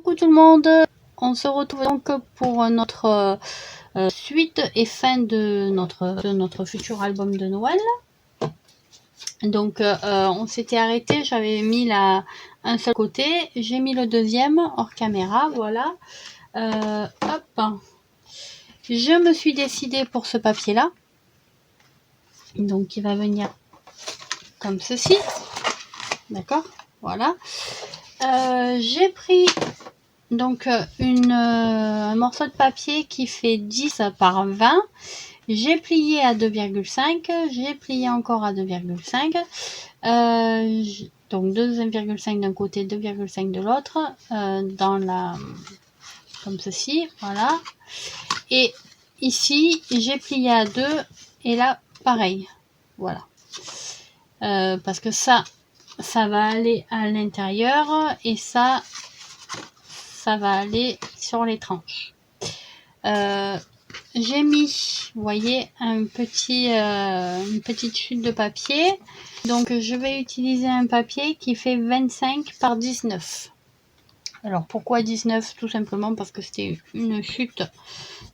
Coucou tout le monde, on se retrouve donc pour notre suite et fin de notre futur album de Noël. Donc on s'était arrêté, j'avais mis un seul côté, j'ai mis le deuxième hors caméra, voilà. Hop, je me suis décidée pour ce papier là, donc il va venir comme ceci, d'accord, voilà. J'ai pris donc un morceau de papier qui fait 10 par 20. J'ai plié à 2,5, j'ai plié encore à 2,5, donc 2,5 d'un côté, 2,5 de l'autre, comme ceci, voilà. Et ici, j'ai plié à 2 et là, pareil, voilà. Parce que ça va aller à l'intérieur et ça va aller sur les tranches. J'ai mis, vous voyez, une petite chute de papier. Donc je vais utiliser un papier qui fait 25 par 19. Alors pourquoi 19? Tout simplement parce que c'était une chute.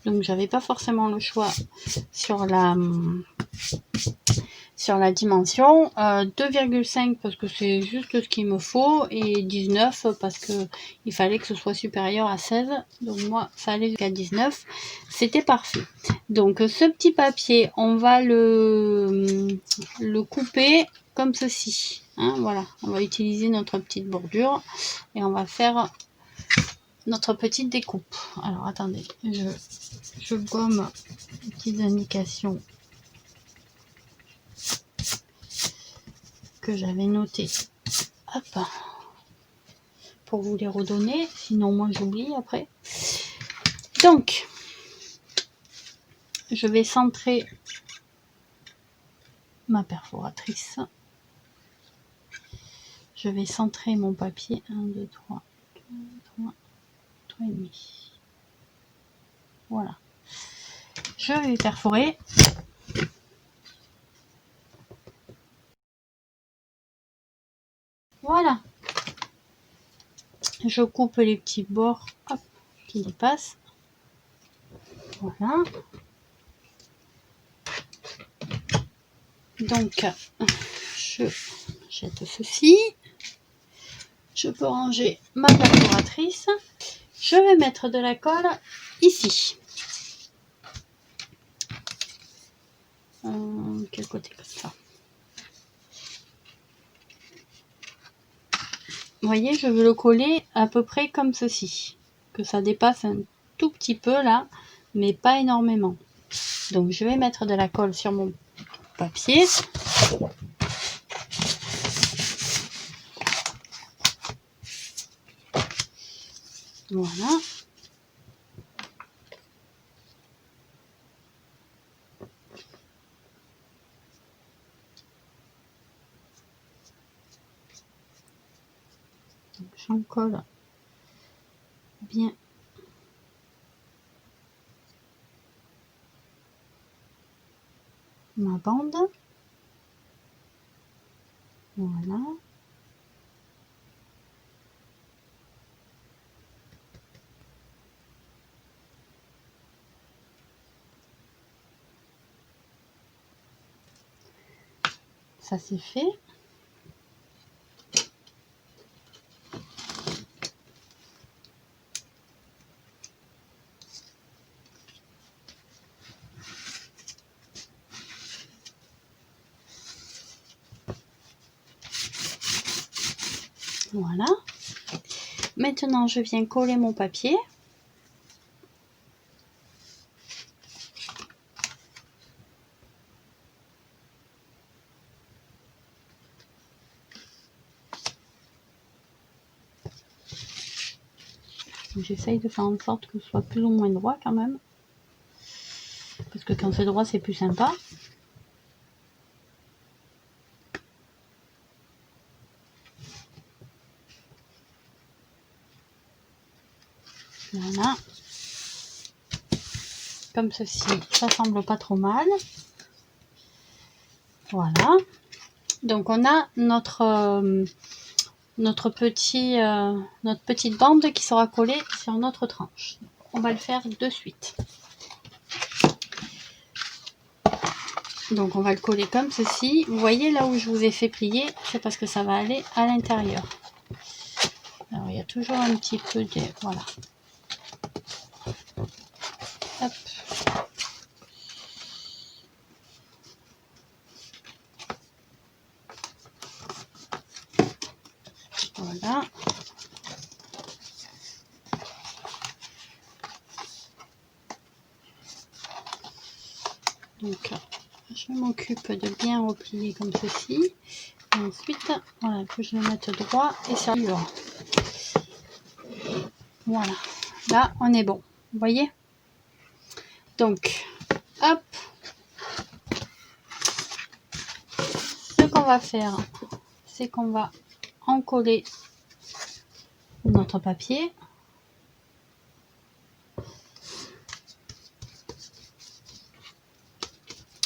Donc j'avais pas forcément le choix sur la dimension. 2,5 parce que c'est juste ce qu'il me faut, et 19 parce que il fallait que ce soit supérieur à 16, donc moi ça allait jusqu'à 19, c'était parfait. Donc ce petit papier, on va le couper comme ceci, hein, voilà, on va utiliser notre petite bordure et on va faire notre petite découpe. Alors attendez, je gomme les petites indications que j'avais noté, hop, pour vous les redonner, sinon moi j'oublie après. Donc je vais centrer ma perforatrice, je vais centrer mon papier, 1 2 3 3 et demi, voilà, je vais perforer. Voilà, je coupe les petits bords, hop, qui dépassent, voilà. Donc je jette ceci, je peux ranger ma perforatrice, je vais mettre de la colle ici, quel côté, comme ça. Vous voyez, je veux le coller à peu près comme ceci, que ça dépasse un tout petit peu là, mais pas énormément. Donc je vais mettre de la colle sur mon papier. Voilà. J'en colle bien ma bande. Voilà. Ça c'est fait. Voilà. Maintenant, je viens coller mon papier. J'essaye de faire en sorte que ce soit plus ou moins droit quand même. Parce que quand c'est droit, c'est plus sympa. Voilà. Comme ceci, ça semble pas trop mal. Voilà. Donc on a notre notre petite bande qui sera collée sur notre tranche. On va le faire de suite. Donc on va le coller comme ceci. Vous voyez là où je vous ai fait plier, c'est parce que ça va aller à l'intérieur. Alors il y a toujours un petit peu de... Voilà. Hop. Voilà. Donc je m'occupe de bien replier comme ceci. Et ensuite, voilà, que je le mette droit et sérieux. Voilà. Là, on est bon. Vous voyez? Donc, hop. Ce qu'on va faire, c'est qu'on va encoller notre papier.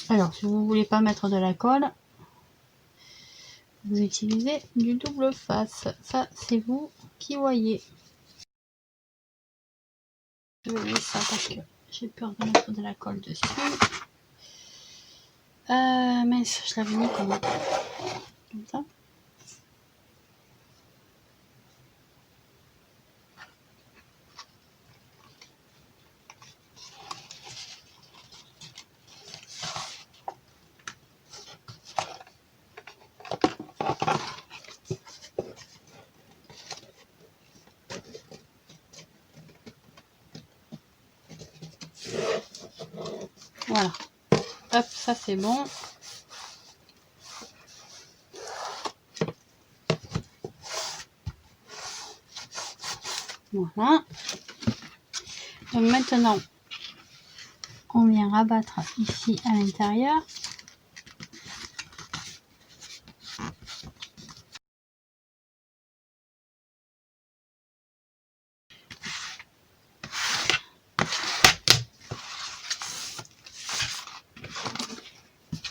Alors, si vous voulez pas mettre de la colle, vous utilisez du double face. Ça, c'est vous qui voyez. Je vais laisser ça parce que j'ai peur de mettre de la colle dessus. Mince, je l'avais mis comme ça. Voilà. Hop, ça c'est bon. Voilà. Donc maintenant, on vient rabattre ici à l'intérieur.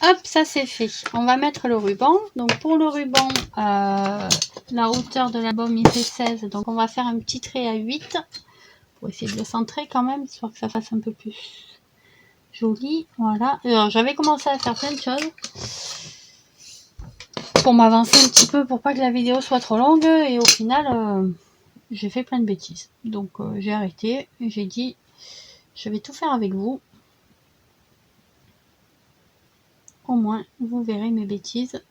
Hop, ça c'est fait. On va mettre le ruban. Donc pour le ruban, la hauteur de l'album il fait 16. Donc on va faire un petit trait à 8 pour essayer de le centrer quand même, histoire que ça fasse un peu plus joli. Voilà. Alors j'avais commencé à faire plein de choses pour m'avancer un petit peu, pour pas que la vidéo soit trop longue. Et au final, j'ai fait plein de bêtises. Donc j'ai arrêté et j'ai dit, je vais tout faire avec vous. Au moins, vous verrez mes bêtises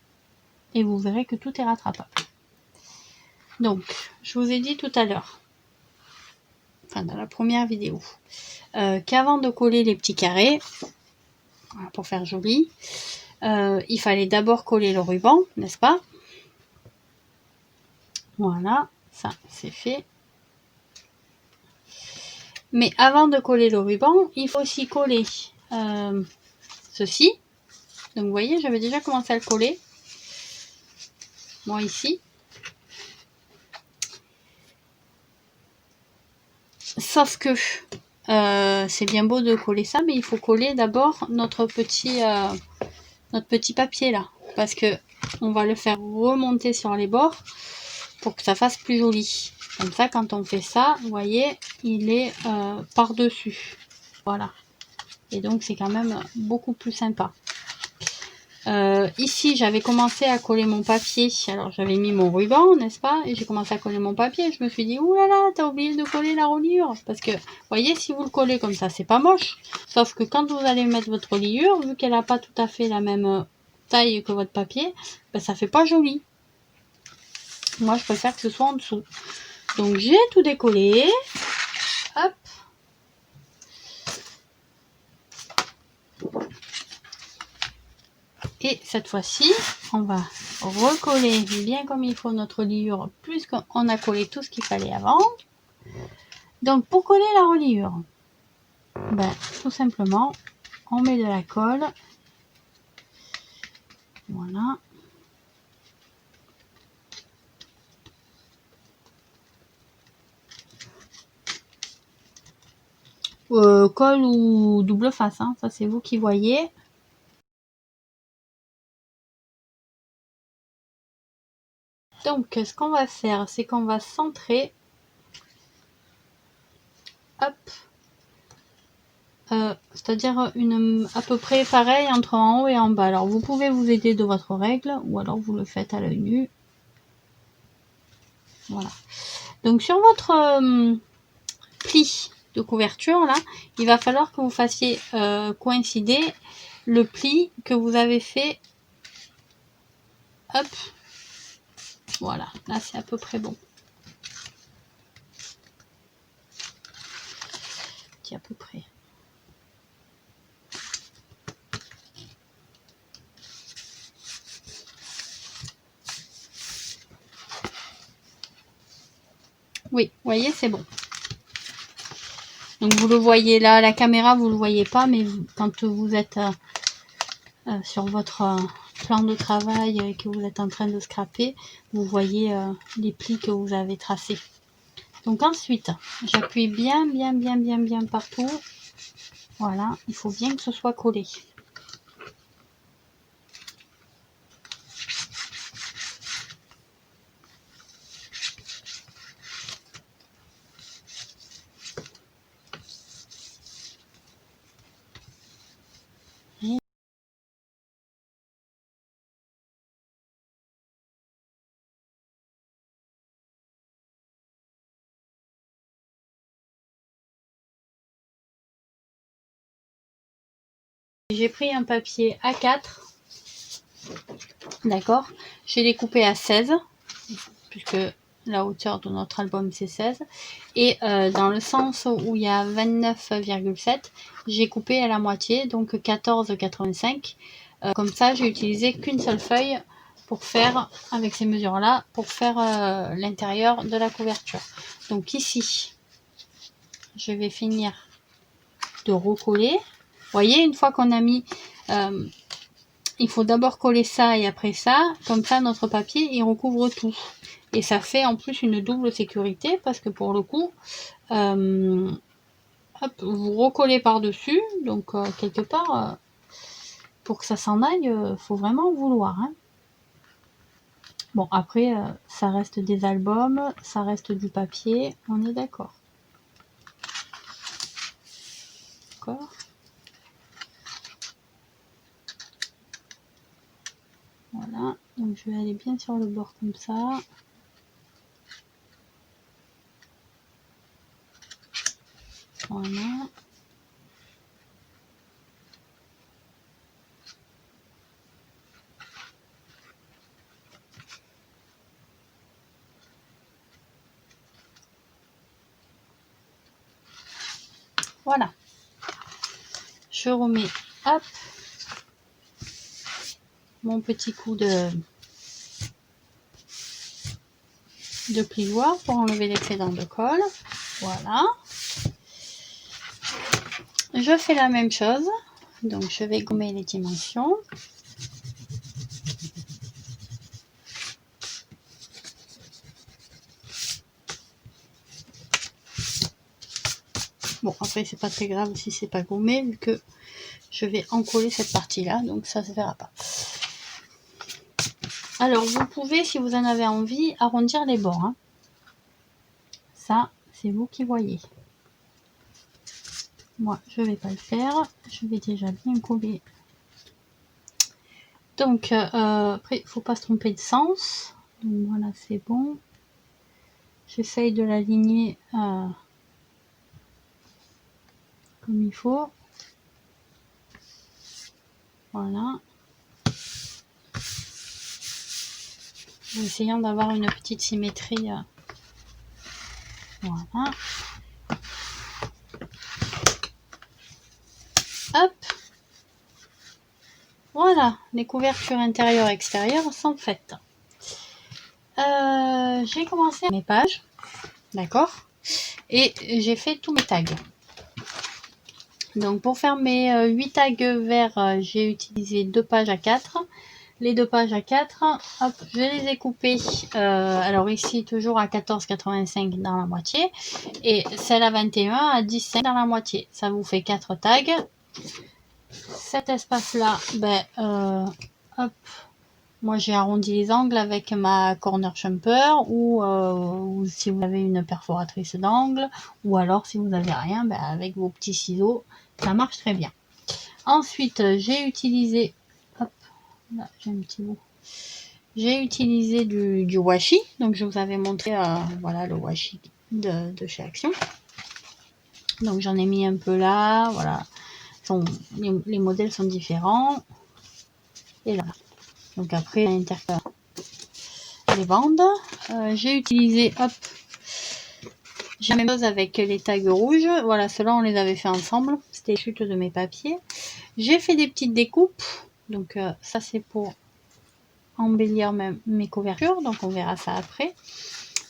et vous verrez que tout est rattrapable. Donc, je vous ai dit tout à l'heure, enfin dans la première vidéo, qu'avant de coller les petits carrés, voilà, pour faire joli, il fallait d'abord coller le ruban, n'est-ce pas? Voilà, ça c'est fait. Mais avant de coller le ruban, il faut aussi coller ceci. Donc vous voyez, j'avais déjà commencé à le coller. Moi ici. Sauf que c'est bien beau de coller ça, mais il faut coller d'abord notre petit papier là. Parce que on va le faire remonter sur les bords pour que ça fasse plus joli. Comme ça, quand on fait ça, vous voyez, il est par-dessus. Voilà. Et donc, c'est quand même beaucoup plus sympa. Ici, j'avais commencé à coller mon papier. Alors, j'avais mis mon ruban, n'est-ce pas? Et j'ai commencé à coller mon papier. Je me suis dit, oulala, t'as oublié de coller la reliure. Parce que, vous voyez, si vous le collez comme ça, c'est pas moche. Sauf que quand vous allez mettre votre reliure, vu qu'elle n'a pas tout à fait la même taille que votre papier, ben, ça fait pas joli. Moi, je préfère que ce soit en dessous. Donc, j'ai tout décollé. Hop. Et cette fois-ci, on va recoller bien comme il faut notre reliure, puisqu'on a collé tout ce qu'il fallait avant. Donc, pour coller la reliure, ben, tout simplement, on met de la colle. Voilà. Colle ou double face, hein, ça c'est vous qui voyez. Donc, ce qu'on va faire, c'est qu'on va centrer. Hop. C'est-à-dire à peu près pareil entre en haut et en bas. Alors, vous pouvez vous aider de votre règle ou alors vous le faites à l'œil nu. Voilà. Donc, sur votre pli de couverture, là, il va falloir que vous fassiez coïncider le pli que vous avez fait. Hop. Voilà. Là, c'est à peu près bon. À peu près. Oui, vous voyez, c'est bon. Donc vous le voyez là, la caméra, vous le voyez pas, mais quand vous êtes sur votre plan de travail et que vous êtes en train de scraper, vous voyez les plis que vous avez tracés. Donc ensuite, j'appuie bien partout. Voilà, il faut bien que ce soit collé. J'ai pris un papier A4, d'accord, je l'ai découpé à 16, puisque la hauteur de notre album c'est 16, et dans le sens où il y a 29,7, j'ai coupé à la moitié, donc 14,85. Comme ça, j'ai utilisé qu'une seule feuille pour faire, avec ces mesures là, pour faire l'intérieur de la couverture. Donc ici, je vais finir de recoller. Vous voyez, une fois qu'on a mis, il faut d'abord coller ça et après ça, comme ça notre papier il recouvre tout. Et ça fait en plus une double sécurité parce que pour le coup, hop, vous recollez par-dessus, donc quelque part, pour que ça s'en aille, faut vraiment vouloir. Hein. Bon, après, ça reste des albums, ça reste du papier, on est d'accord. D'accord. Voilà, donc je vais aller bien sur le bord comme ça. Voilà. Voilà. Je remets, hop, mon petit coup de plioir pour enlever l'excédent de colle. Voilà. Je fais la même chose. Donc, je vais gommer les dimensions. Bon, après, c'est pas très grave si c'est pas gommé, vu que je vais encoller cette partie-là, donc ça se verra pas. Alors, vous pouvez, si vous en avez envie, arrondir les bords. Hein. Ça, c'est vous qui voyez. Moi, je vais pas le faire. Je vais déjà bien coller. Donc, après, il faut pas se tromper de sens. Donc, voilà, c'est bon. J'essaye de l'aligner comme il faut. Voilà. En essayant d'avoir une petite symétrie. Voilà. Hop. Voilà, les couvertures intérieures et extérieures sont faites. J'ai commencé mes pages, d'accord, et j'ai fait tous mes tags. Donc pour faire mes 8 tags verts, j'ai utilisé 2 pages à 4. Les 2 pages à 4, hop, je les ai coupées, alors ici toujours à 14,85 dans la moitié, et celle à 21 à 15 dans la moitié. Ça vous fait 4 tags. Cet espace là, ben, hop, Moi, j'ai arrondi les angles avec ma corner shumper ou si vous avez une perforatrice d'angle ou alors si vous n'avez rien, ben, avec vos petits ciseaux, ça marche très bien. Ensuite, j'ai utilisé, hop, là, j'ai un petit bout. J'ai utilisé du washi, donc je vous avais montré, voilà, le washi de chez Action. Donc j'en ai mis un peu là, voilà. Les modèles sont différents. Et là. Donc après, à l'intérieur, les bandes. J'ai utilisé, hop, j'ai la même chose avec les tags rouges. Voilà, ceux-là, on les avait fait ensemble. C'était les chutes de mes papiers. J'ai fait des petites découpes. Donc ça, c'est pour embellir mes couvertures. Donc on verra ça après.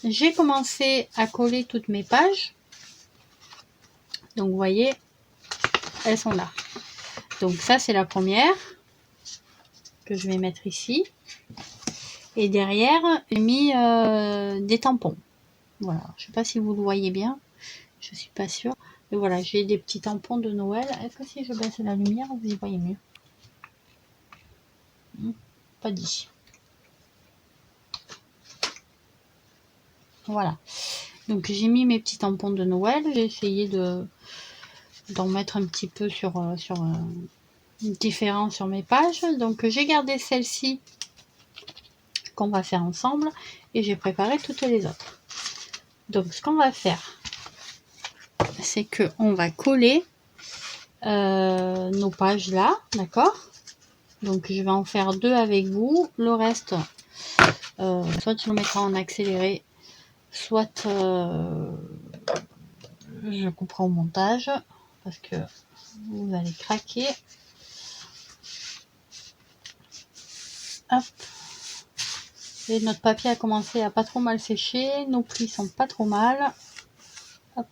J'ai commencé à coller toutes mes pages. Donc vous voyez, elles sont là. Donc ça, c'est la première que je vais mettre ici. Et derrière, j'ai mis des tampons. Voilà, je ne sais pas si vous le voyez bien. Je suis pas sûre. Mais voilà, j'ai des petits tampons de Noël. Est-ce que si je baisse la lumière, vous y voyez mieux? Pas dit. Voilà. Donc j'ai mis mes petits tampons de Noël. J'ai essayé d'en mettre un petit peu sur différents sur mes pages. Donc j'ai gardé celle-ci qu'on va faire ensemble et j'ai préparé toutes les autres. Donc ce qu'on va faire, c'est que on va coller nos pages là, d'accord? Donc je vais en faire 2 avec vous. Le reste, soit je le mettrai en accéléré, soit je couperai au montage parce que vous allez craquer. Hop. Et notre papier a commencé à pas trop mal sécher. Nos plis sont pas trop mal. Hop.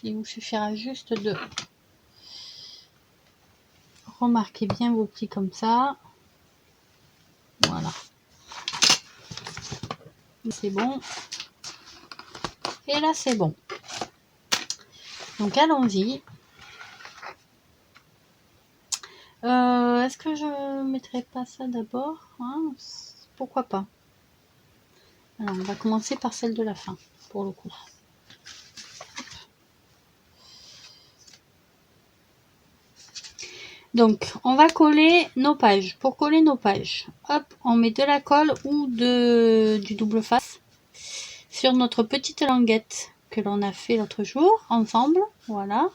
Il vous suffira juste de remarquer bien vos plis comme ça. Voilà. C'est bon. Et là, c'est bon. Donc, allons-y. Est-ce que je mettrai pas ça d'abord, hein? Pourquoi pas? Alors, on va commencer par celle de la fin, pour le coup. Donc, on va coller nos pages. Pour coller nos pages, hop, on met de la colle ou du double face sur notre petite languette que l'on a fait l'autre jour ensemble. Voilà.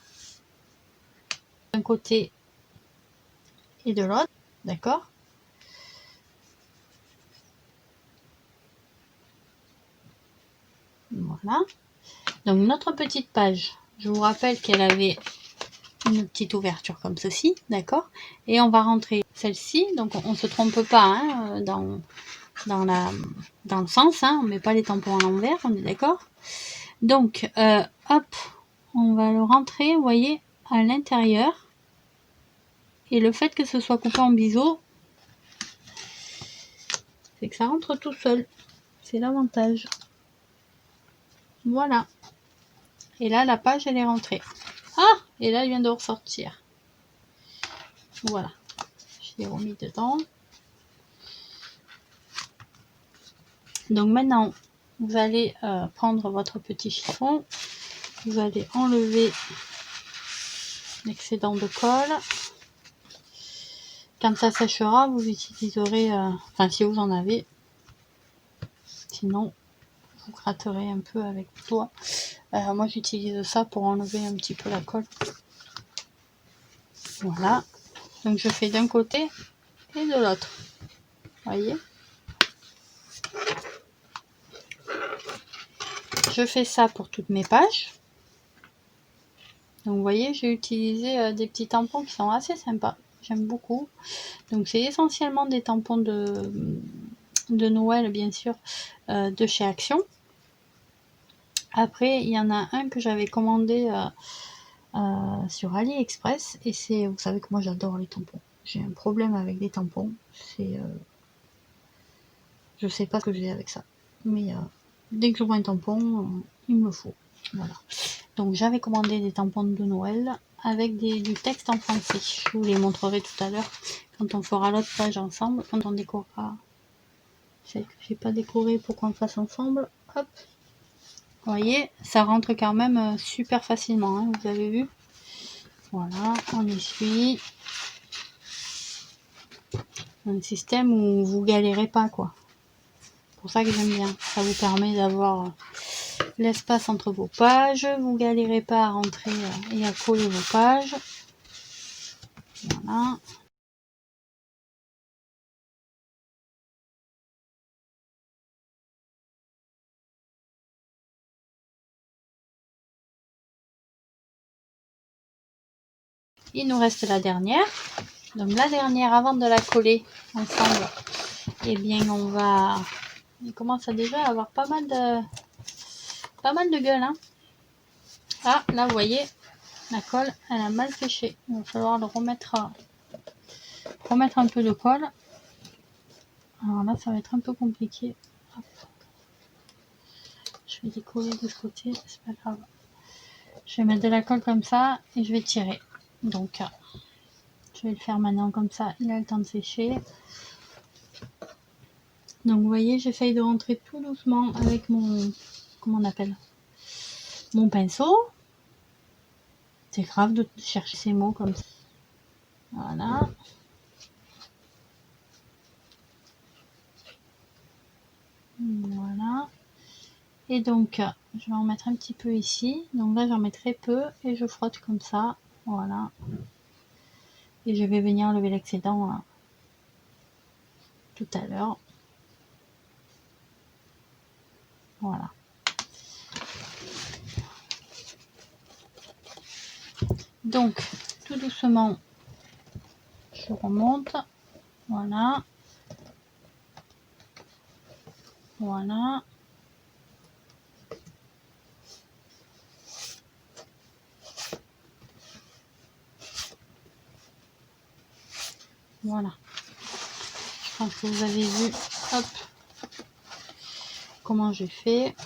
D'un côté et de l'autre. D'accord? Voilà. Donc, notre petite page, je vous rappelle qu'elle avait une petite ouverture comme ceci, d'accord? Et on va rentrer celle-ci, donc on se trompe pas hein, dans le sens, hein, on met pas les tampons à l'envers, on est d'accord? Donc, hop, on va le rentrer, vous voyez, à l'intérieur. Et le fait que ce soit coupé en biseau, c'est que ça rentre tout seul. C'est l'avantage. Voilà. Et là, la page, elle est rentrée. Ah! Et là, elle vient de ressortir. Voilà. Je l'ai remis dedans. Donc maintenant, vous allez prendre votre petit chiffon. Vous allez enlever l'excédent de colle. Quand ça séchera, vous utiliserez, enfin si vous en avez, sinon vous gratterez un peu avec le doigt. Moi j'utilise ça pour enlever un petit peu la colle. Voilà. Donc je fais d'un côté et de l'autre. Voyez. Je fais ça pour toutes mes pages. Donc vous voyez, j'ai utilisé des petits tampons qui sont assez sympas. J'aime beaucoup. Donc c'est essentiellement des tampons de Noël, bien sûr, de chez Action. Après, il y en a un que j'avais commandé sur AliExpress. Et c'est, vous savez que moi j'adore les tampons. J'ai un problème avec les tampons. Je sais pas ce que j'ai avec ça. Mais dès que je vois un tampon, il me le faut. Voilà. Donc j'avais commandé des tampons de Noël avec du texte en français. Je vous les montrerai tout à l'heure quand on fera l'autre page ensemble, quand on décorera celle que j'ai pas décorée pour qu'on le fasse ensemble. Hop. Vous voyez, ça rentre quand même super facilement, hein, vous avez vu. Voilà, on essuie. Un système où vous galérez pas, quoi. C'est pour ça que j'aime bien. Ça vous permet d'avoir l'espace entre vos pages. Vous galérez pas à rentrer et à coller vos pages. Voilà. Il nous reste la dernière. Donc la dernière, avant de la coller ensemble, eh bien on va... Il commence à déjà avoir pas mal de gueule. Hein. Ah, là vous voyez, la colle, elle a mal séché. Il va falloir le remettre un peu de colle. Alors là, ça va être un peu compliqué. Hop. Je vais décoller de ce côté, c'est pas grave. Je vais mettre de la colle comme ça et je vais tirer. Donc, je vais le faire maintenant comme ça, il a le temps de sécher. Donc, vous voyez, j'essaye de rentrer tout doucement avec mon... Comment on appelle? Mon pinceau. C'est grave de chercher ces mots comme ça. Voilà. Voilà. Et donc, je vais en mettre un petit peu ici. Donc là, j'en mets très peu et je frotte comme ça. Voilà. Et je vais venir lever l'excédent tout à l'heure. Voilà. Donc, tout doucement, je remonte. Voilà. Voilà. Voilà. Je pense que vous avez vu, hop, comment j'ai fait.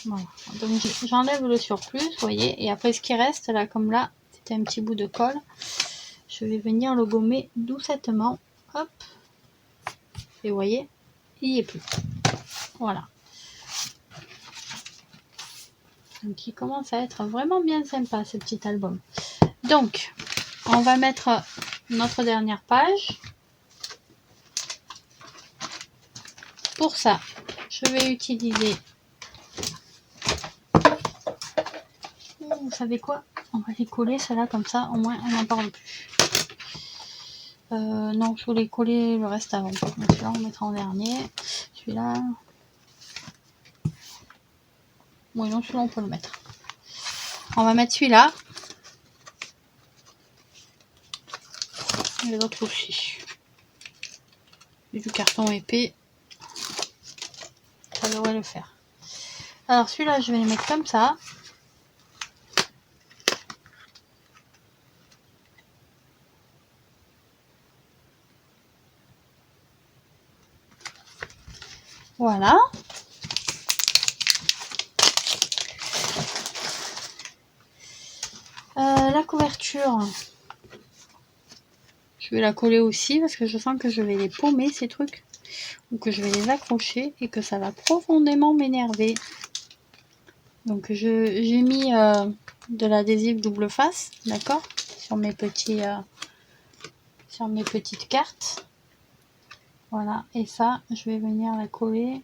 Voilà. Donc j'enlève le surplus, vous voyez, et après ce qui reste là, comme là, c'était un petit bout de colle, je vais venir le gommer doucettement, hop, et vous voyez, il n'y est plus. Voilà. Donc il commence à être vraiment bien sympa ce petit album. Donc on va mettre notre dernière page. Pour ça, je vais utiliser... Vous savez quoi? On va les coller, celle-là, comme ça, au moins on n'en parle plus. Non, je voulais coller le reste avant. Donc celui-là, on mettra en dernier. Celui-là... Oui, non, celui-là, on peut le mettre. On va mettre celui-là. Et les autres aussi. Et du carton épais. Ça devrait le faire. Alors, celui-là, je vais les mettre comme ça. Voilà. La couverture, je vais la coller aussi parce que je sens que je vais les paumer ces trucs, ou que je vais les accrocher et que ça va profondément m'énerver. Donc j'ai mis de l'adhésif double face, d'accord, sur mes petites cartes. Voilà, et ça, je vais venir la coller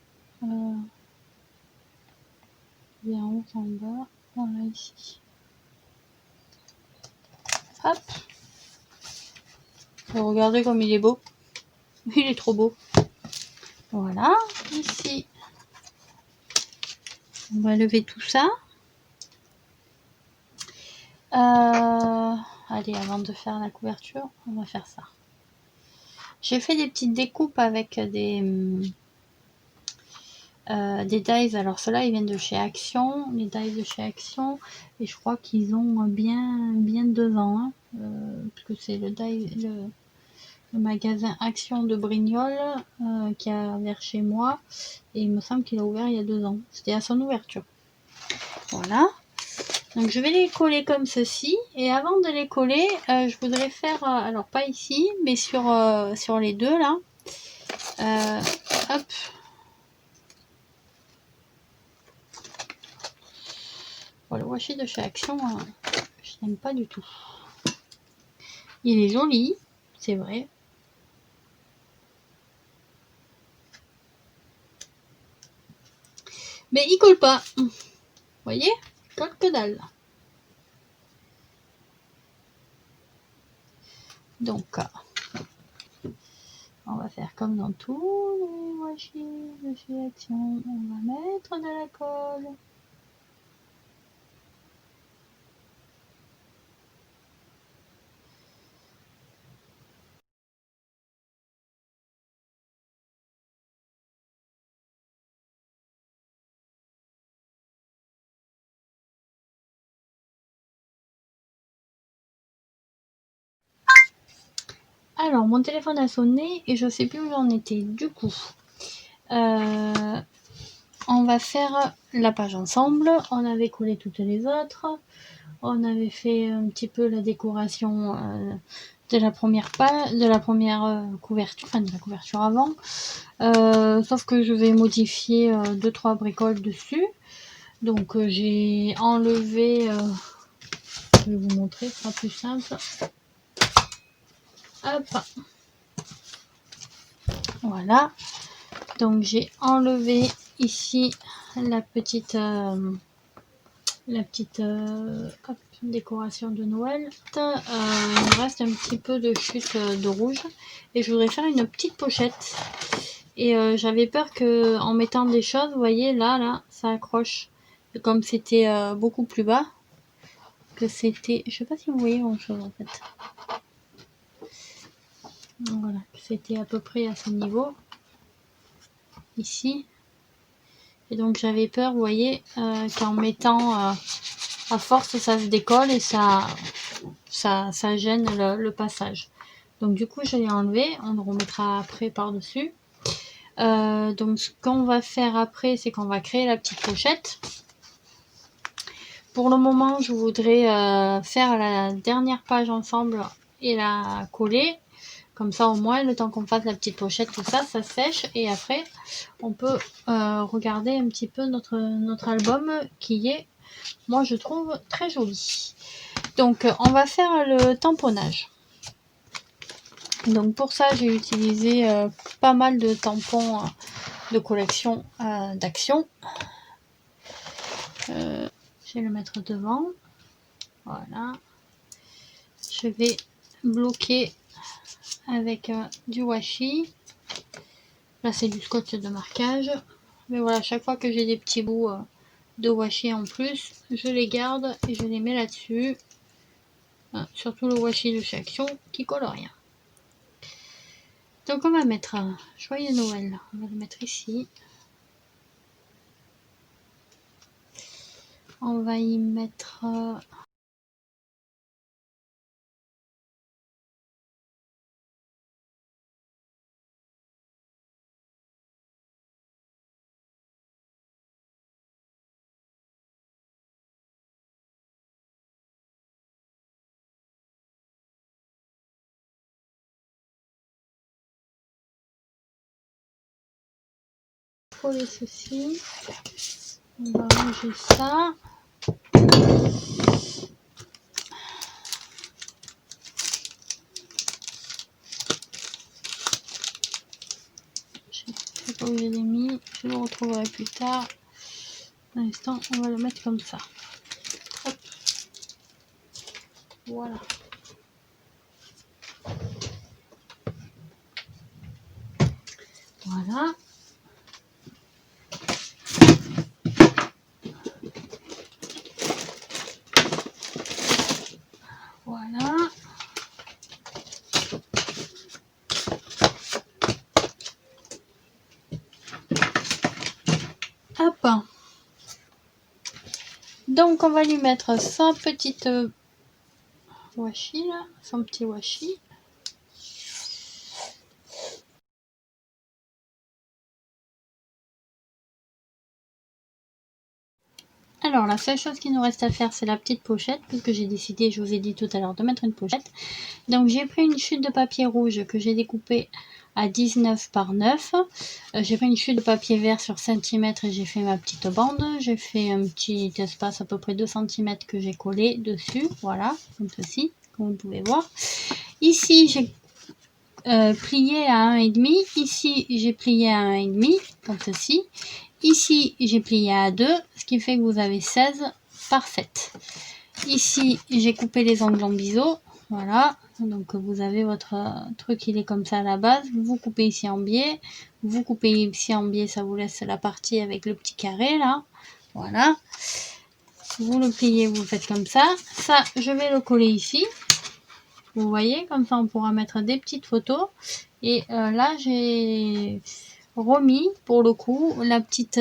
bien haut en bas, voilà ici. Hop. Et regardez comme il est beau. Il est trop beau. Voilà, ici. On va lever tout ça. Allez, avant de faire la couverture, on va faire ça. J'ai fait des petites découpes avec des dies. Alors ceux-là, ils viennent de chez Action, les dies de chez Action, et je crois qu'ils ont bien 2 ans, hein, parce que c'est le magasin Action de Brignoles qui a vers chez moi, et il me semble qu'il a ouvert il y a 2 ans. C'était à son ouverture. Voilà. Donc je vais les coller comme ceci. Et avant de les coller, je voudrais faire, alors pas ici, mais sur les deux là. Hop. Bon, le washi de chez Action, je n'aime pas du tout. Il est joli, c'est vrai. Mais il colle pas. Vous voyez? Il colle que dalle. Donc, on va faire comme dans tous les washi de chez Action. On va mettre de la colle. Alors, mon téléphone a sonné et je sais plus où j'en étais. Du coup, on va faire la page ensemble. On avait collé toutes les autres. On avait fait un petit peu la décoration de la première page, de la première couverture, enfin de la couverture avant. Sauf que je vais modifier 2-3 bricoles dessus. Donc j'ai enlevé, je vais vous montrer, ce sera plus simple. Hop, voilà. Donc j'ai enlevé ici la petite hop, décoration de Noël. Il me reste un petit peu de chute de rouge et je voudrais faire une petite pochette. Et j'avais peur que en mettant des choses, vous voyez là, ça accroche. Et comme c'était beaucoup plus bas, que c'était, je sais pas si vous voyez grand chose en fait. Donc, voilà, que c'était à peu près à ce niveau, ici. Et donc j'avais peur, vous voyez, qu'en mettant à force ça se décolle et ça gêne le passage. Donc du coup je l'ai enlevé, on le remettra après par dessus. Donc ce qu'on va faire après, c'est qu'on va créer la petite pochette. Pour le moment je voudrais faire la dernière page ensemble et la coller. Comme ça au moins le temps qu'on fasse la petite pochette, tout ça, ça sèche. Et après on peut regarder un petit peu notre album qui est, moi je trouve, très joli. Donc on va faire le tamponnage. Donc pour ça j'ai utilisé pas mal de tampons de collection d'Action. Je vais le mettre devant. Voilà. Je vais bloquer avec du washi. Là c'est du scotch de marquage. Mais voilà, chaque fois que j'ai des petits bouts de washi en plus, je les garde et je les mets là-dessus. Surtout le washi de chez Action qui colle rien. Donc on va mettre un Joyeux Noël. On va le mettre ici. On va y mettre... coller ceci. On va ranger ça. Je ne sais pas où je l'ai mis. Je le retrouverai plus tard. Pour l'instant, on va le mettre comme ça. Hop. Voilà. Voilà. Voilà. Hop. Donc on va lui mettre sa petite washi là, son petit washi. Alors, la seule chose qu'il nous reste à faire, c'est la petite pochette, puisque j'ai décidé, je vous ai dit tout à l'heure, de mettre une pochette. Donc, j'ai pris une chute de papier rouge que j'ai découpée à 19 par 9. J'ai pris une chute de papier vert sur centimètres et j'ai fait ma petite bande. J'ai fait un petit espace à peu près 2 cm que j'ai collé dessus. Voilà, comme ceci, comme vous pouvez voir. Ici, j'ai plié à 1,5. Ici, j'ai plié à 1,5, comme ceci. Ici, j'ai plié à 2, ce qui fait que vous avez 16 par 7. Ici, j'ai coupé les angles en biseau. Voilà, donc vous avez votre truc, il est comme ça à la base. Vous coupez ici en biais. Vous coupez ici en biais, ça vous laisse la partie avec le petit carré là. Voilà. Vous le pliez, vous le faites comme ça. Ça, je vais le coller ici. Vous voyez, comme ça on pourra mettre des petites photos. Et là, j'ai remis pour le coup la petite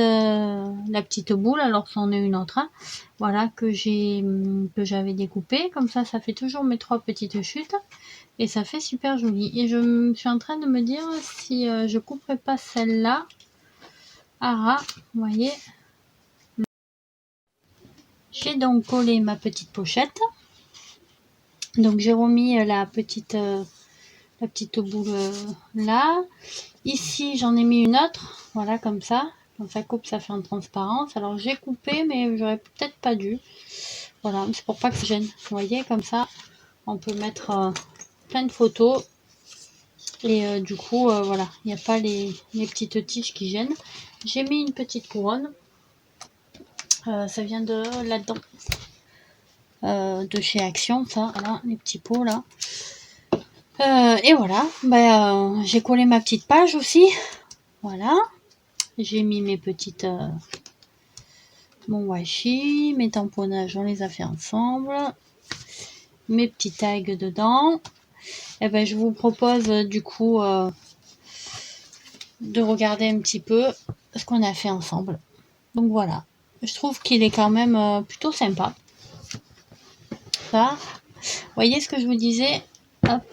boule, alors c'en est une autre, hein, voilà, que j'avais découpée. Comme ça fait toujours mes 3 petites chutes et ça fait super joli. Et je suis en train de me dire si je couperai pas celle-là à ras. Vous voyez, j'ai donc collé ma petite pochette. Donc j'ai remis la petite boule là. Ici, j'en ai mis une autre, voilà, comme ça. Quand ça coupe, ça fait en transparence. Alors, j'ai coupé, mais j'aurais peut-être pas dû. Voilà, c'est pour pas que ça gêne. Vous voyez, comme ça, on peut mettre plein de photos. Et du coup, voilà, il n'y a pas les petites tiges qui gênent. J'ai mis une petite couronne. Ça vient de là-dedans. De chez Action, ça, voilà, les petits pots, là. Et voilà, j'ai collé ma petite page aussi. Voilà. J'ai mis mes petites... mon washi, mes tamponnages, on les a fait ensemble. Mes petits tags dedans. Et ben, je vous propose du coup de regarder un petit peu ce qu'on a fait ensemble. Donc voilà. Je trouve qu'il est quand même plutôt sympa. Ça. Vous voyez ce que je vous disais? Hop.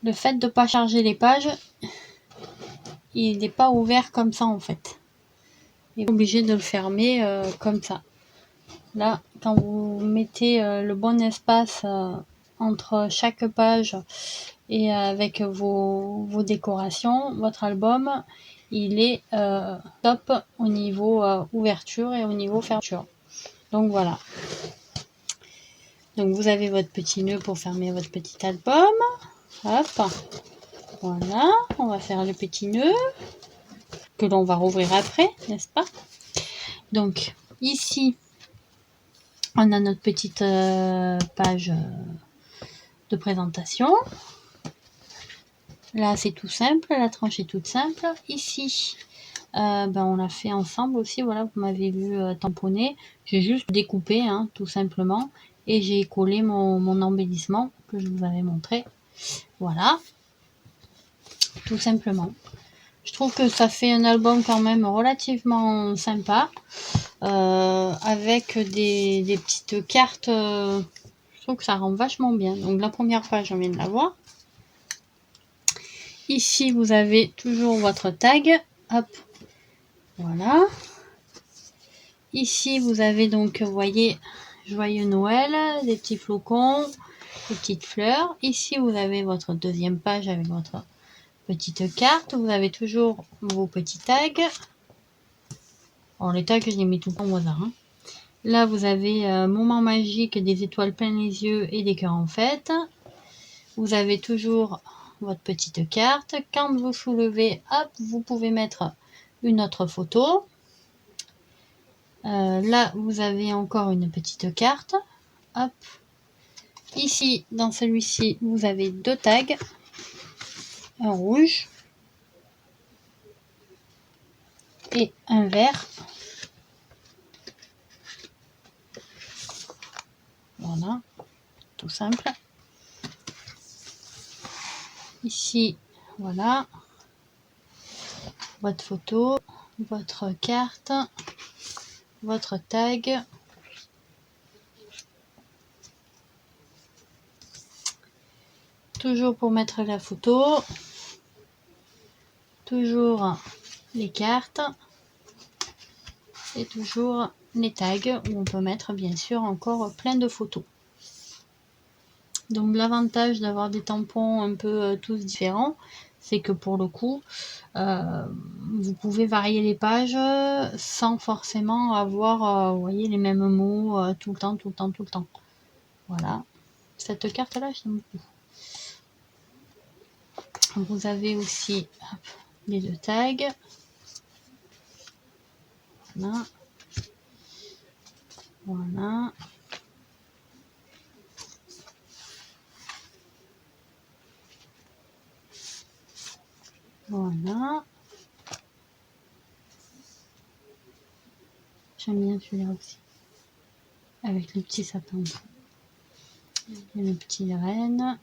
Le fait de ne pas charger les pages, il n'est pas ouvert comme ça en fait. Il est obligé de le fermer comme ça. Là, quand vous mettez le bon espace entre chaque page et avec vos décorations, votre album, il est top au niveau ouverture et au niveau fermeture. Donc voilà. Donc vous avez votre petit nœud pour fermer votre petit album. Hop. Voilà. On va faire le petit nœud que l'on va rouvrir après, n'est-ce pas? Donc ici, on a notre petite page de présentation. Là, c'est tout simple. La tranche est toute simple. Ici, on l'a fait ensemble aussi. Voilà, vous m'avez vu tamponner. J'ai juste découpé, hein, tout simplement. Et j'ai collé mon embellissement que je vous avais montré. Voilà. Tout simplement. Je trouve que ça fait un album quand même relativement sympa. Avec des petites cartes. Je trouve que ça rend vachement bien. Donc la première page, on vient de la voir. Ici, vous avez toujours votre tag. Hop. Voilà. Ici, vous avez donc, vous voyez, Joyeux Noël, des petits flocons, des petites fleurs. Ici, vous avez votre deuxième page avec votre petite carte. Vous avez toujours vos petits tags. Alors, les tags, je les mets tout le temps au hasard, hein. Là, vous avez moment magique, des étoiles plein les yeux et des cœurs en fête. Vous avez toujours votre petite carte. Quand vous soulevez, hop, vous pouvez mettre une autre photo. Là, vous avez encore une petite carte. Hop. Ici, dans celui-ci, vous avez 2 tags. Un rouge et un vert. Voilà, tout simple. Ici, voilà, votre photo, votre carte, votre tag. Toujours pour mettre la photo. Toujours les cartes. Et toujours les tags où on peut mettre bien sûr encore plein de photos. Donc l'avantage d'avoir des tampons un peu tous différents, c'est que pour le coup, vous pouvez varier les pages sans forcément avoir, vous voyez, les mêmes mots tout le temps, tout le temps, tout le temps. Voilà. Cette carte-là, j'aime beaucoup. Vous avez aussi hop, les deux tags. Voilà. Voilà. Voilà. J'aime bien celui-là aussi. Avec le petit sapin. Et le petit renne.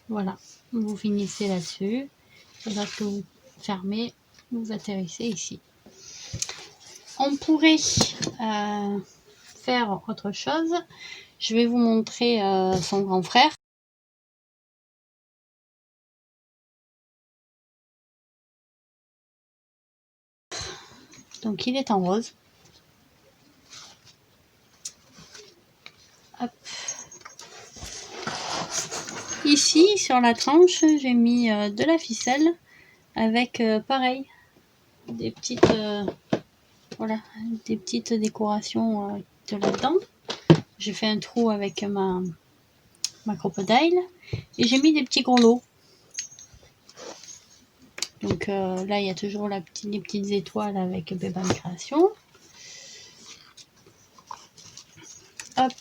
Voilà. Vous finissez là-dessus. Et lorsque vous fermez, vous atterrissez ici. On pourrait faire autre chose. Je vais vous montrer son grand frère. Donc il est en rose. Hop. Ici sur la tranche, j'ai mis de la ficelle avec pareil des petites voilà, des petites décorations de là-dedans. J'ai fait un trou avec ma crocodile et j'ai mis des petits grelots. Donc là, il y a toujours les petites étoiles avec Béban Création. Hop.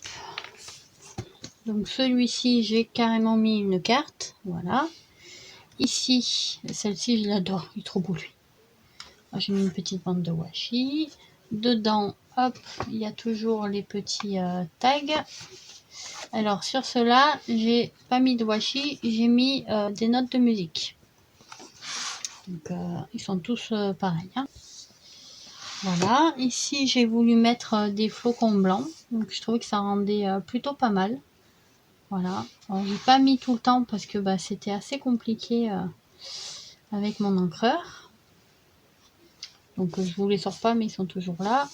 Donc celui-ci, j'ai carrément mis une carte. Voilà. Ici, celle-ci, je l'adore. Il est trop beau, lui. J'ai mis une petite bande de washi. Dedans, hop, il y a toujours les petits tags. Alors sur cela, j'ai pas mis de washi, j'ai mis des notes de musique. Donc ils sont tous pareils. Hein. Voilà, ici j'ai voulu mettre des flocons blancs, donc je trouvais que ça rendait plutôt pas mal. Voilà, alors j'ai pas mis tout le temps parce que bah, c'était assez compliqué avec mon encreur. Donc je vous les sors pas, mais ils sont toujours là.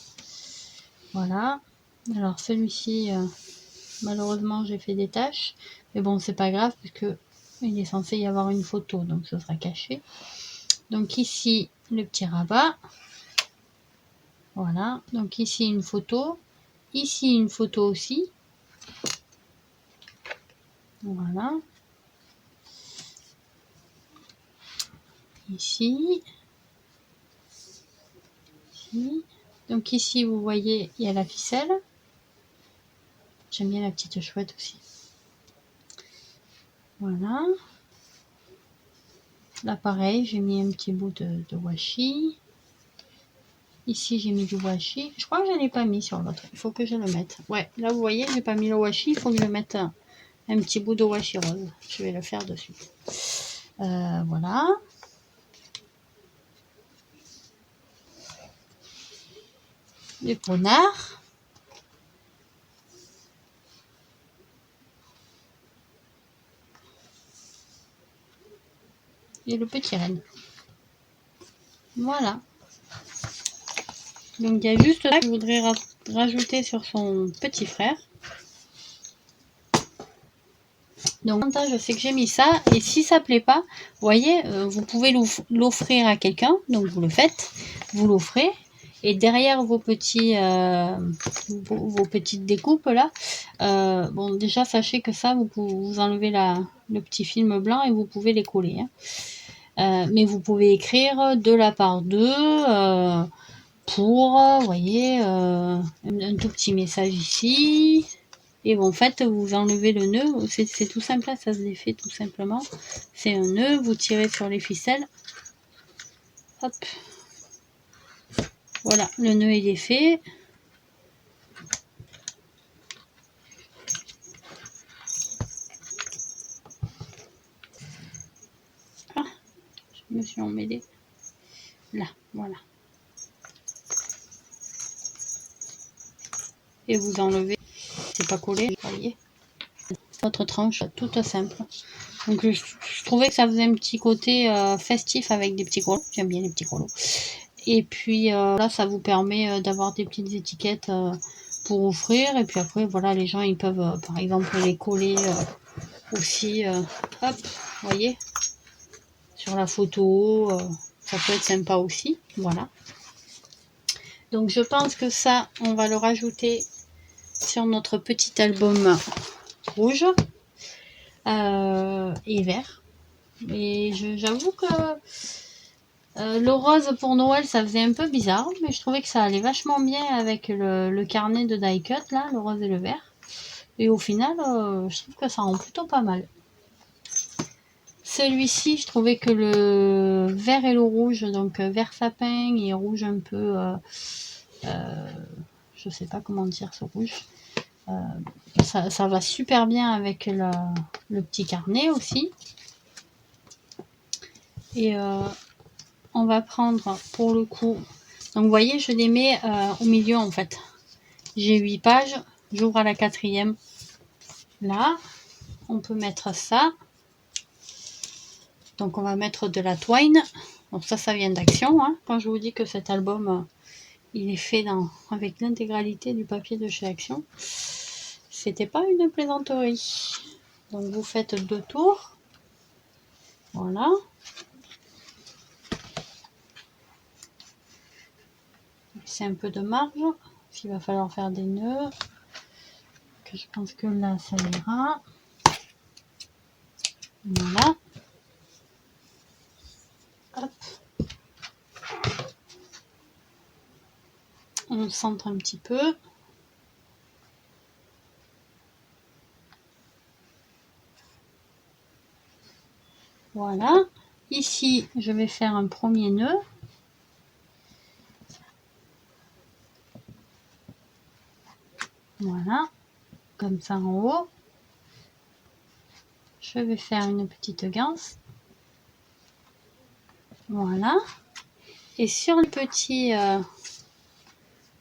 Voilà, alors celui-ci, malheureusement j'ai fait des taches, mais bon c'est pas grave puisque il est censé y avoir une photo, donc ce sera caché. Donc ici le petit rabat. Voilà, donc ici une photo, ici une photo aussi. Voilà. Ici. Ici. Donc ici vous voyez il y a la ficelle. J'aime bien la petite chouette aussi. Voilà. Là pareil, j'ai mis un petit bout de washi. Ici j'ai mis du washi. Je crois que je n'en ai pas mis sur l'autre. Il faut que je le mette. Ouais, là vous voyez, j'ai pas mis le washi. Il faut que je mette un petit bout de washi rose. Je vais le faire dessus. Voilà. Les ponards. Et le petit renne. Voilà. Donc il y a juste là que je voudrais rajouter sur son petit frère. Donc l'avantage c'est que j'ai mis ça et si ça plaît pas, vous voyez, vous pouvez l'offrir à quelqu'un, donc vous le faites, vous l'offrez et derrière vos petits vos petites découpes là, bon déjà sachez que ça vous enlevez le petit film blanc et vous pouvez les coller. Hein. Mais vous pouvez écrire de la part d'eux pour, vous voyez, un tout petit message ici. Et bon, en fait, vous enlevez le nœud, c'est tout simple, ça se défait tout simplement. C'est un nœud, vous tirez sur les ficelles. Hop. Voilà, le nœud est défait. Ah, je me suis emmêlée. Là, voilà. Et vous enlevez, c'est pas collé, vous voyez. autre tranche toute simple. Donc je trouvais que ça faisait un petit côté festif avec des petits gros lots. J'aime bien les petits gros lots. Et puis là, ça vous permet d'avoir des petites étiquettes pour offrir. Et puis après, voilà, les gens, ils peuvent par exemple les coller aussi, hop, vous voyez, sur la photo. Ça peut être sympa aussi, voilà. Donc je pense que ça, on va le rajouter sur notre petit album rouge et vert. Et j'avoue que le rose pour Noël, ça faisait un peu bizarre, mais je trouvais que ça allait vachement bien avec le carnet de die cut, là, le rose et le vert. Et au final, je trouve que ça rend plutôt pas mal. Celui-ci, je trouvais que le vert et le rouge, donc vert sapin et rouge un peu, je sais pas comment dire ce rouge, ça va super bien avec le petit carnet aussi. Et on va prendre pour le coup, donc vous voyez, je les mets au milieu en fait. J'ai 8 pages, j'ouvre à la 4e. Là, on peut mettre ça. Donc on va mettre de la twine. Donc ça vient d'Action. Hein. Quand je vous dis que cet album, il est fait avec l'intégralité du papier de chez Action, c'était pas une plaisanterie. Donc vous faites 2 tours. Voilà. C'est un peu de marge. Il va falloir faire des nœuds. Que je pense que là, ça ira. Voilà. Hop. On centre un petit peu. Voilà. Ici, je vais faire un premier nœud. Voilà. Comme ça en haut. Je vais faire une petite ganse. Voilà. Et sur le petit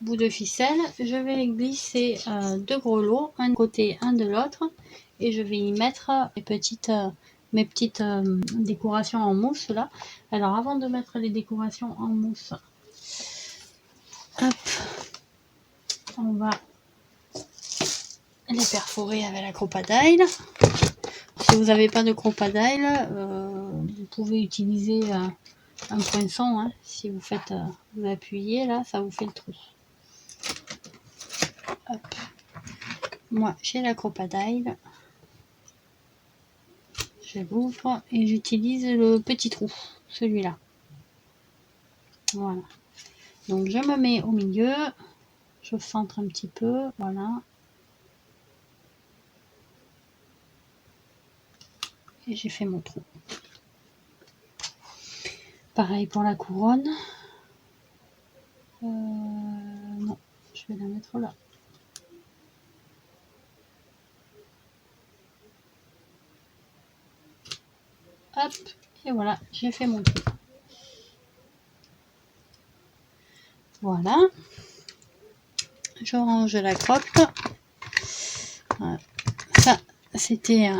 bout de ficelle, je vais glisser 2 grelots, un de côté, un de l'autre. Et je vais y mettre mes petites décorations en mousse là. Alors avant de mettre les décorations en mousse, hop, on va les perforer avec la Crop-A-Dile. Si vous n'avez pas de Crop-A-Dile, vous pouvez utiliser un poinçon. Hein. Si vous faites, vous appuyez là, ça vous fait le trou. Hop. Moi, j'ai la Crop-A-Dile. Je l'ouvre et j'utilise le petit trou, celui-là. Voilà. Donc je me mets au milieu, je centre un petit peu, voilà. Et j'ai fait mon trou. Pareil pour la couronne. Non, je vais la mettre là. Hop, et voilà, j'ai fait mon trou. Voilà. Je range la crotte. Voilà. Ça, c'était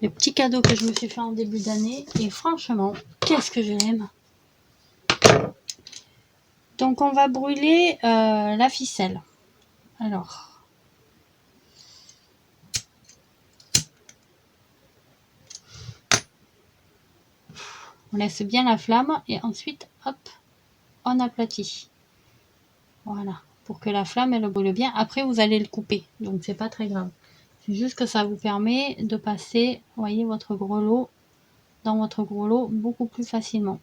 le petit cadeau que je me suis fait en début d'année. Et franchement, qu'est-ce que je l'aime. Donc on va brûler la ficelle. Alors, on laisse bien la flamme et ensuite, hop, on aplatit. Voilà, pour que la flamme elle brûle bien. Après, vous allez le couper, donc c'est pas très grave. C'est juste que ça vous permet de passer, voyez, votre grelot dans votre grelot beaucoup plus facilement.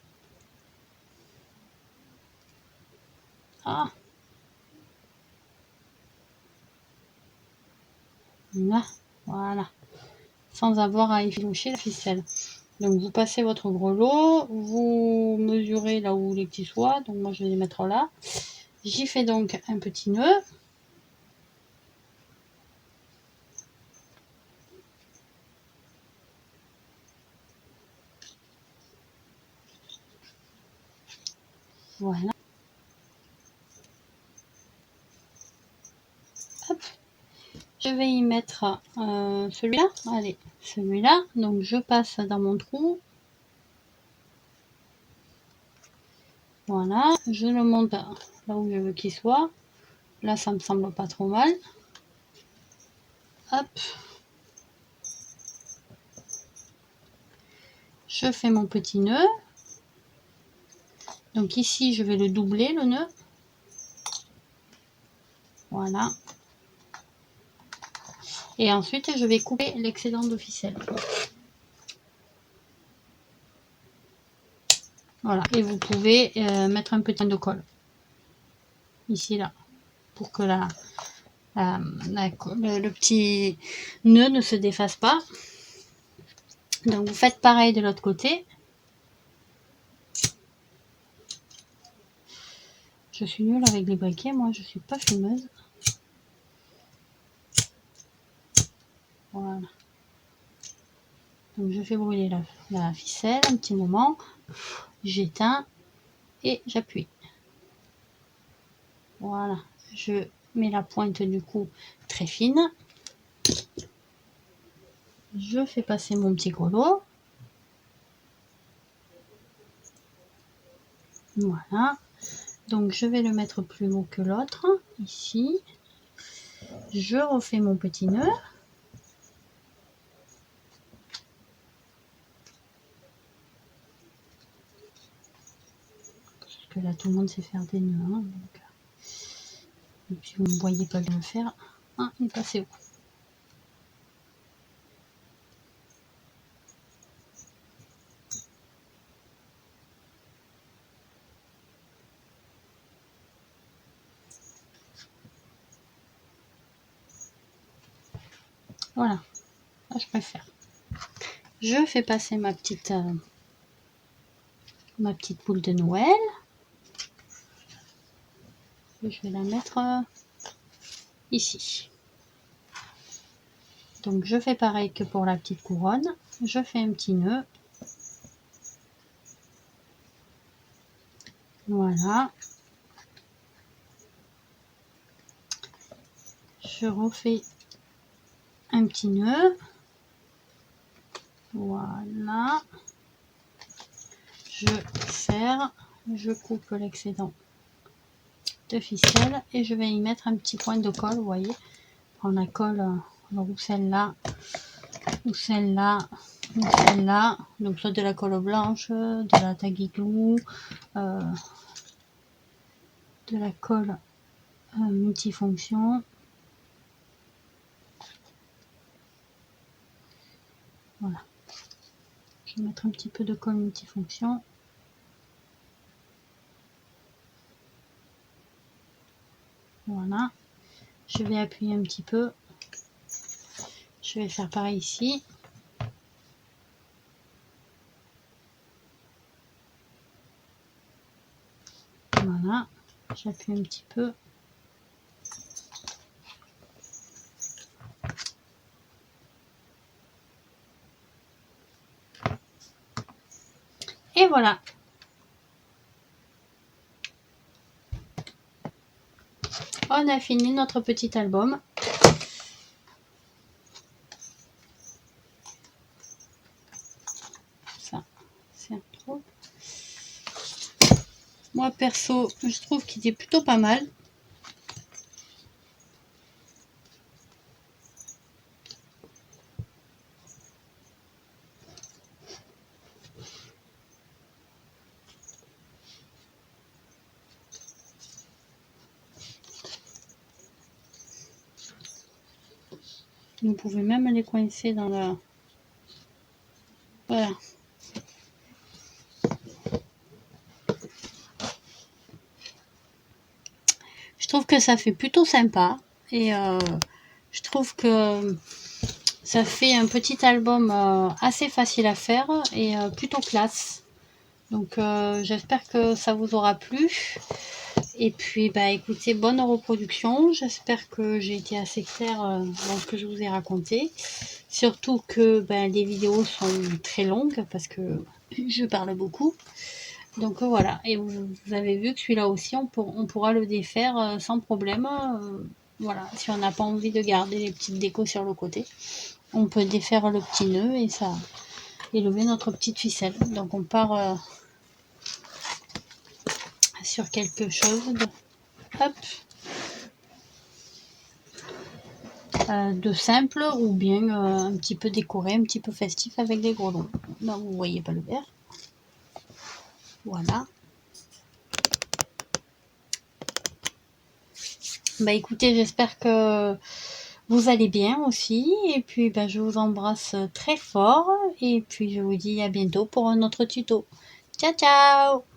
Ah, là, voilà, sans avoir à effilocher la ficelle. Donc vous passez votre grelot, vous mesurez là où vous voulez qu'il soit. Donc moi je vais les mettre là. J'y fais donc un petit nœud. Voilà. Hop. je vais y mettre celui-là. Allez, celui-là. Donc je passe dans mon trou. Voilà, je le monte là où je veux qu'il soit. Là, ça me semble pas trop mal. Hop. Je fais mon petit nœud. Donc ici, je vais le doubler, le nœud. Voilà. Et ensuite, je vais couper l'excédent de ficelle. Voilà. Et vous pouvez mettre un petit point de colle. Ici, là. Pour que le petit nœud ne se défasse pas. Donc vous faites pareil de l'autre côté. Je suis nulle avec les briquets, moi je suis pas fumeuse. Voilà. Donc je fais brûler la ficelle un petit moment. J'éteins et j'appuie. Voilà. Je mets la pointe du coup très fine. Je fais passer mon petit grelot. Voilà. Donc je vais le mettre plus haut que l'autre, ici. Je refais mon petit nœud. Parce que là tout le monde sait faire des nœuds. Hein, donc. Et puis vous ne voyez pas bien faire. Ah, il est passé haut. Voilà. Là, je préfère. Je fais passer ma petite boule de Noël. Et je vais la mettre ici. Donc je fais pareil que pour la petite couronne. Je fais un petit nœud. Voilà. Je refais un petit nœud. Voilà. Je serre. Je coupe l'excédent de ficelle et je vais y mettre un petit point de colle. Vous voyez, on la colle ou celle-là, ou celle-là, ou celle-là. Donc soit de la colle blanche, de la Tacky Glue, de la colle multifonction. Voilà. Je vais mettre un petit peu de colle multifonction. Voilà. Je vais appuyer un petit peu. Je vais faire pareil ici. Voilà. J'appuie un petit peu. Et voilà. On a fini notre petit album. Ça, c'est un trop. Moi perso, je trouve qu'il est plutôt pas mal. Vous pouvez même les coincer dans la... Voilà. Je trouve que ça fait plutôt sympa. Et je trouve que ça fait un petit album assez facile à faire et plutôt classe. Donc j'espère que ça vous aura plu. Et puis bah écoutez, bonne reproduction. J'espère que j'ai été assez claire dans ce que je vous ai raconté. Surtout que les vidéos sont très longues parce que je parle beaucoup. Donc voilà, et vous avez vu que celui-là aussi, on pourra le défaire sans problème. Voilà, si on n'a pas envie de garder les petites décos sur le côté, on peut défaire le petit nœud et ça et lever notre petite ficelle. Donc on part sur quelque chose de, hop, de simple ou bien un petit peu décoré, un petit peu festif avec des gredons. Là vous voyez pas le vert. Voilà. Bah écoutez, j'espère que vous allez bien aussi. Et puis bah, je vous embrasse très fort. Et puis je vous dis à bientôt pour un autre tuto. Ciao ciao!